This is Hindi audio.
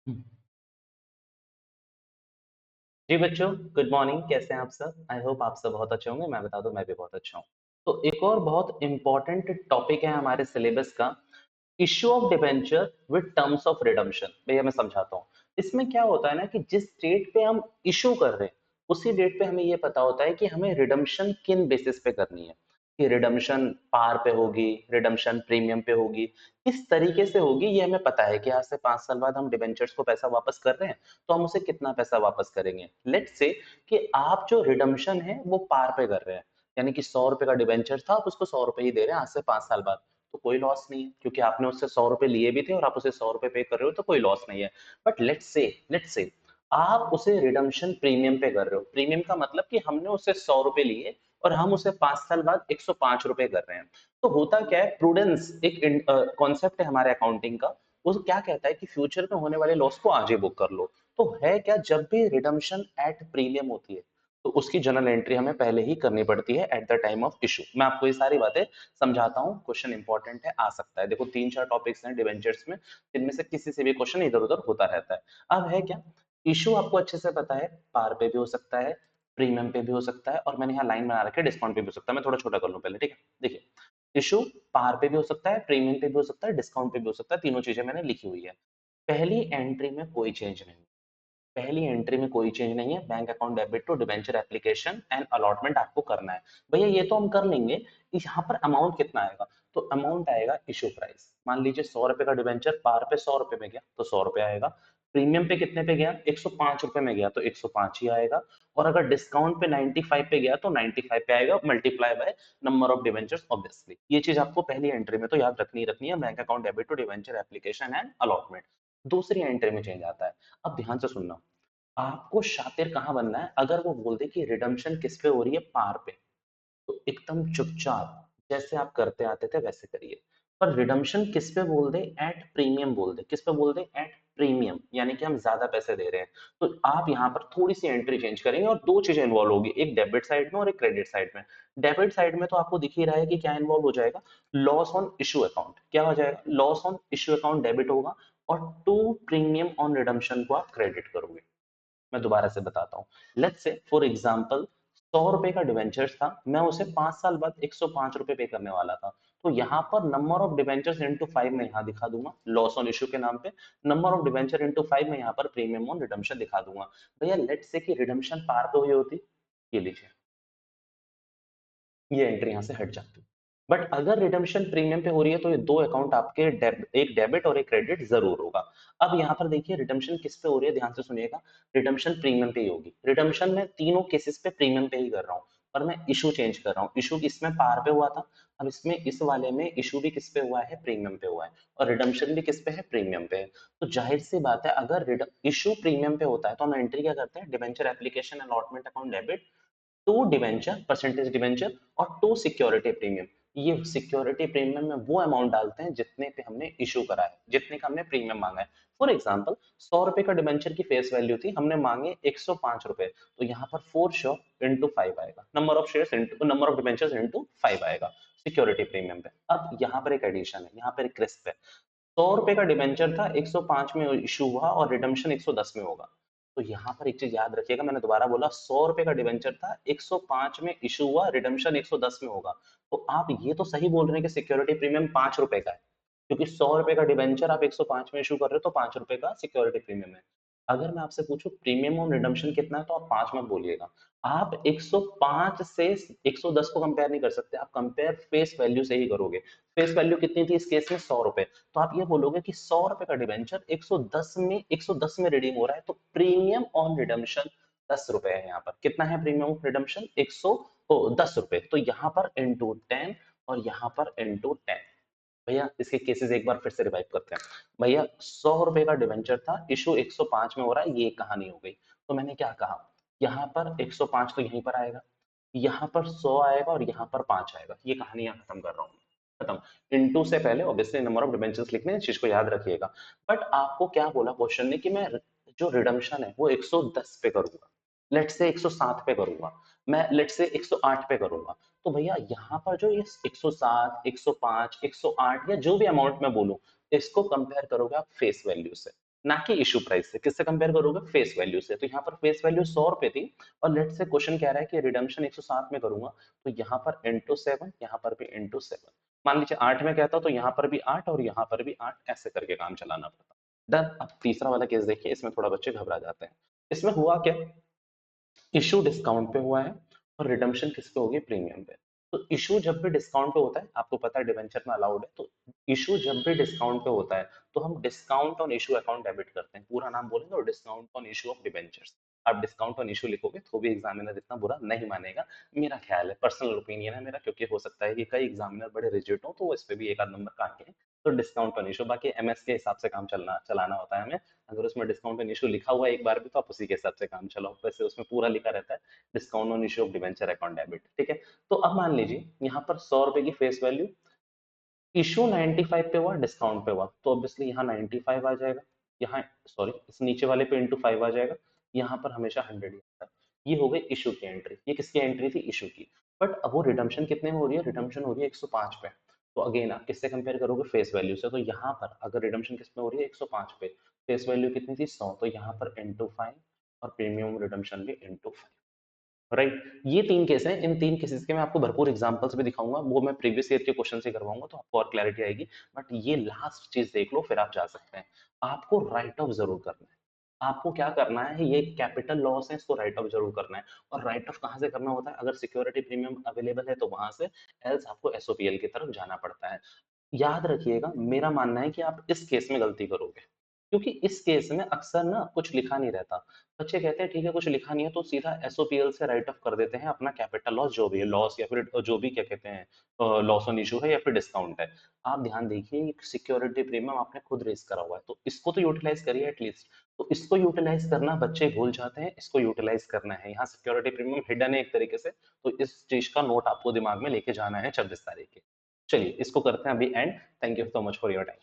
जी बच्चों, गुड मॉर्निंग। कैसे हैं आप सब? आई होप आप सब बहुत अच्छे होंगे। मैं बता दूं, मैं भी बहुत अच्छा हूं। तो एक और बहुत इंपॉर्टेंट टॉपिक है हमारे सिलेबस का, issue of debenture with terms of redemption. भैया मैं समझाता हूँ। इसमें क्या होता है ना कि जिस डेट पे हम इशू कर रहे हैं उसी डेट पे हमें ये पता होता है कि हमें रिडम्पशन किन बेसिस पे करनी है, कि रिडम्पशन पार पे होगी, रिडम्पशन प्रीमियम पे होगी, किस तरीके से होगी। ये हमें पता है कि आज से 5 साल बाद हम डिबेंचर्स को पैसा वापस कर रहे हैं तो हम उसे कितना पैसा वापस करेंगे। लेट्स से कि आप जो रिडम्पशन है वो पार पे कर रहे हैं, यानी कि 100 रुपए का डिबेंचर था, आप उसको 100 रुपए ही दे रहे हैं आज से 5 साल बाद, तो कोई लॉस नहीं है क्योंकि आपने उससे 100 रुपए लिए भी थे और आप उसे 100 रुपए पे कर रहे हो, तो कोई लॉस नहीं है। बट लेट्स से आप उसे रिडम्पशन प्रीमियम पे कर रहे हो। प्रीमियम का मतलब कि हमने उससे 100 रुपए लिए और हम उसे 5 साल बाद 105 रुपए कर रहे हैं। तो होता क्या है, प्रूडेंस एक कॉन्सेप्ट है हमारे अकाउंटिंग का। वो क्या कहता है कि फ्यूचर में होने वाले लॉस को आज ही बुक कर लो। तो है क्या, जब भी रिडम्पशन एट प्रीमियम होती है तो उसकी जर्नल एंट्री हमें पहले ही करनी पड़ती है at the time of issue. मैं आपको ये सारी बातें समझाता हूँ, क्वेश्चन इंपॉर्टेंट है, आ सकता है। देखो 3-4 टॉपिक्स हैं डिवेंचर्स में, जिनमें से किसी से भी क्वेश्चन इधर उधर होता रहता है। अब है क्या, इशू आपको अच्छे से पता है, पार पे भी हो सकता है, प्रीमियम पे भी हो सकता है, और मैंने यहाँ लाइन बना रखी है डिस्काउंट पे भी हो सकता है। मैं थोड़ा छोटा कर लूँ पहले, ठीक है। देखिए, इशू पार पे भी हो सकता है, प्रीमियम पे भी हो सकता है, डिस्काउंट पे भी हो सकता है, तीनों चीजें मैंने लिखी हुई है। पहली एंट्री में कोई चेंज नहीं, पहली एंट्री में कोई चेंज नहीं है। Bank account debit to debenture application and allotment आपको करना है। भैया ये तो हम कर लेंगे, यहाँ पर अमाउंट कितना आएगा? तो अमाउंट आएगा इशू प्राइस। मान लीजिए 100 रुपए का डिबेंचर पार पे 100 रुपए में गया तो 100 रुपए आएगा। प्रीमियम पे कितने पे गया? 105 रुपए में गया तो 105 ही आएगा। और अगर डिस्काउंट पे 95 पे गया तो 95 पे आएगा, multiply by number of debentures obviously. ये चीज आपको पहली एंट्री में तो याद रखनी है, bank account debit to debenture application and allotment. दूसरी एंट्री में चेंज आता है। अब ध्यान से सुनना, आपको शातिर कहाँ बनना है। अगर वो बोल दे कि रिडम्पशन किस पे हो रही है, पार पे, तो एकदम चुपचाप जैसे आप करते आते थे वैसे करिए। पर रिडम्पशन किस पे बोल दे, एट प्रीमियम बोल दे। किस पे बोल दे? एट प्रीमियम, यानी कि हम ज्यादा पैसे दे रहे हैं। तो आप यहाँ पर थोड़ी सी एंट्री चेंज करेंगे और दो चीजें इन्वॉल्व होगी, एक डेबिट साइड में और एक क्रेडिट साइड में। डेबिट साइड में तो आपको दिख ही रहा है कि क्या इन्वॉल्व हो जाएगा, लॉस ऑन इशू अकाउंट। क्या हो जाएगा? Loss on issue account debit होगा, और टू प्रीमियम ऑन रिडम्पशन को आप क्रेडिट करोगे। मैं दोबारा से बताता हूँ। लेट्स से फॉर एग्जांपल 100 रुपए का डिवेंचर्स था, मैं उसे 5 साल बाद 105 रुपए पे करने वाला था। तो यहाँ पर नंबर ऑफ डिवेंचर्स इंटू 5 में यहाँ दिखा दूंगा लॉस ऑन इशू के नाम पे, नंबर ऑफ डिवेंचर इंटू 5 में यहाँ पर प्रीमियम ऑन रिडम्पशन दिखा दूंगा। भैया लेट्स से कि रिडम्पशन पार पे हुई होती, ये लीजिए, ये एंट्री यहाँ से हट जाती। बट अगर रिडम्पशन प्रीमियम पे हो रही है तो ये दो अकाउंट आपके एक डेबिट और एक क्रेडिट जरूर होगा। अब यहाँ पर देखिए रिडम्पशन किस पे हो रही है, ध्यान से सुनिएगा। रिडम्पशन प्रीमियम पे ही होगी। रिडम्पशन में तीनों केसेस पे प्रीमियम पे ही कर रहा हूँ, पर मैं इशू चेंज कर रहा हूँ। इशू इसमें पार पे हुआ था, अब इसमें इस वाले में इशू भी किस पे हुआ है? प्रीमियम पे हुआ है। और रिडम्पशन भी किस पे है? प्रीमियम पे है। तो जाहिर सी बात है, अगर इशू प्रीमियम पे होता है तो हम एंट्री क्या करते हैं? Debenture application allotment account debit to debenture, percentage debenture, और टू सिक्योरिटी प्रीमियम। ये सिक्योरिटी प्रीमियम में वो अमाउंट डालते हैं जितने पे हमने इशू करा है, जितने का हमने प्रीमियम मांगा है। फॉर एग्जांपल 100 रुपए का डिवेंचर की फेस वैल्यू थी, हमने मांगे 105 रुपए, तो यहाँ पर 4 शेयर इंटू 5 आएगा, number of shares into number of debentures into 5 आएगा सिक्योरिटी प्रीमियम पे। अब यहाँ पर एक एडिशन है, यहाँ पर एक क्रिस्प है। 100 रुपए का डिवेंचर था, 105 में इशू हुआ और रिडम्पशन 110 में होगा। तो यहाँ पर एक चीज याद रखिएगा, मैंने दोबारा बोला 100 रुपए का डिवेंचर था, 105 में इशू हुआ, रिडम्पशन 110 में होगा। तो आप ये तो सही बोल रहे हैं कि सिक्योरिटी प्रीमियम 5 रुपए का है, क्योंकि 100 रुपए का डिवेंचर आप 105 में इशू कर रहे हो तो 5 रुपए का सिक्योरिटी प्रीमियम है। अगर मैं आपसे पूछूं प्रीमियम ऑन रिडम्पशन कितना है, तो आप 5 मत बोलिएगा। आप 105 से 110 को कंपेयर नहीं कर सकते, आप कंपेयर फेस वैल्यू से ही करोगे। फेस वैल्यू कितनी थी इस केस में? 100 रुपए। तो आप ये बोलोगे कि 100 रुपए का डिवेंचर 110 में रिडीम हो रहा है, तो प्रीमियम ऑन रिडम्पशन 10 रुपए है। यहाँ पर कितना है प्रीमियम ऑन रिडम्पशन? 110 रुपए। तो यहाँ पर इंटू 10 और यहाँ पर इंटू 10। भैया इसके केसेस एक बार फिर से रिवाइव करते हैं। भैया 100 रुपए का डिवेंचर था, इशू 105 में हो रहा है, ये कहानी हो गई। तो मैंने क्या कहा, यहाँ पर 105 तो यहीं पर आएगा, यहाँ पर 100 आएगा और यहाँ पर 5 आएगा। ये कहानी यहाँ खत्म कर रहा हूँ, खत्म। इनटू से पहले ऑब्वियसली नंबर ऑफ डिबेंचर्स लिखने हैं, इस चीज को याद रखिएगा। बट आपको क्या बोला क्वेश्चन ने कि मैं जो रिडम्पशन है वो 110 पे करूंगा, लेट से 107 पे करूंगा, मैं लेट से 108 पे करूंगा। तो भैया यहाँ पर जो ये 107, 105, 108 या जो भी अमाउंट मैं बोलूं, इसको कंपेयर करोगे आप फेस वैल्यू से। ना कि इशू प्राइस से। किससे कंपेयर करोगे? फेस वैल्यू से। तो यहाँ पर फेस वैल्यू 100 रुपए थी और लेट से क्वेश्चन कह रहा है कि रिडम्पशन 107 में करूंगा, तो यहाँ पर इंटू 7, यहाँ पर भी इंटू 7। मान लीजिए 8 में कहता तो यहाँ पर भी 8 और यहाँ पर भी 8, ऐसे करके काम चलाना पड़ता। डन। अब तीसरा वाला केस देखिए, इसमें थोड़ा बच्चे घबरा जाते हैं। इसमें हुआ क्या, इशू डिस्काउंट पे हुआ है और रिडम्पशन किस पे होगी? प्रीमियम पे। तो इशू जब भी डिस्काउंट पे होता है, आपको पता है डिवेंचर में अलाउड है, तो इशू जब भी डिस्काउंट पे होता है तो हम discount on issue account debit करते हैं। पूरा नाम बोलेंगे और discount on issue of debentures. आप डिस्काउंट ऑन इशू लिखोगे तो भी एग्जामिनर इतना बुरा नहीं मानेगा, मेरा ख्याल है, पर्सनल ओपिनियन है मेरा, क्योंकि हो सकता है कि कई एग्जामिनर बड़े रिजिड हो तो वो इस पे भी एक आध नंबर काट के। तो डिस्काउंट ऑन इशू, बाकी एमएस के हिसाब से काम चलाना होता है हमें। अगर उसमें डिस्काउंट ऑन इशू लिखा हुआ है एक बार भी तो आप उसी के हिसाब से काम चलाओ, वैसे उसमें पूरा लिखा रहता है discount on issue of debenture account debit. ठीक है। तो अब मान लीजिए यहाँ पर 100 रुपए की फेस वैल्यू, इशू 95 पे हुआ, डिस्काउंट पे हुआ, तो ऑब्वियसली यहाँ 95 आ जाएगा, यहाँ सॉरी इस नीचे वाले पे इंटू 5 आ जाएगा, यहाँ पर हमेशा 100 ही आता है। ये हो गई इशू की एंट्री। ये किसकी एंट्री थी? इशू की। बट अब वो रिडम्पशन कितने में हो रही है? रिडम्पशन हो रही है 105 पे। तो अगेन आप किससे कंपेयर करोगे? फेस वैल्यू से। तो यहाँ पर अगर रिडम्पशन किस में हो रही है? 105 पे। फेस वैल्यू कितनी थी? 100। तो यहाँ पर इंटू 5 और प्रीमियम रिडम्पशन भी इंटू 5। राइट। ये 3 केस हैं। इन 3 केसेस के मैं आपको भरपूर एग्जांपल्स भी दिखाऊंगा, वो मैं प्रीवियस ईयर के क्वेश्चन से करवाऊंगा तो आपको और क्लैरिटी आएगी। बट ये लास्ट चीज देख लो फिर आप जा सकते हैं। आपको राइट ऑफ जरूर करना है। आपको क्या करना है? ये कैपिटल लॉस है, इसको राइट ऑफ जरूर करना है। और राइट ऑफ कहाँ से करना होता है? अगर सिक्योरिटी प्रीमियम अवेलेबल है तो वहां से, एल्स आपको एसओपीएल की तरफ जाना पड़ता है। याद रखिएगा, मेरा मानना है कि आप इस केस में गलती करोगे, क्योंकि इस केस में अक्सर ना कुछ लिखा नहीं रहता। बच्चे कहते हैं ठीक है कुछ लिखा नहीं है तो सीधा एसओपीएल से राइट ऑफ कर देते हैं अपना कैपिटल लॉस, जो भी है लॉस या फिर जो भी क्या कहते हैं लॉस ऑन इशू है या फिर डिस्काउंट है। आप ध्यान देखिए, सिक्योरिटी प्रीमियम आपने खुद रेज करा हुआ है तो इसको तो यूटिलाइज करिए एटलीस्ट। तो इसको यूटिलाइज करना बच्चे भूल जाते हैं, इसको यूटिलाइज करना है। यहाँ सिक्योरिटी प्रीमियम हिडन है एक तरीके से, तो इस चीज का नोट आपको दिमाग में लेके जाना है 26 तारीख के। चलिए इसको करते हैं अभी and. Thank you so much for your time.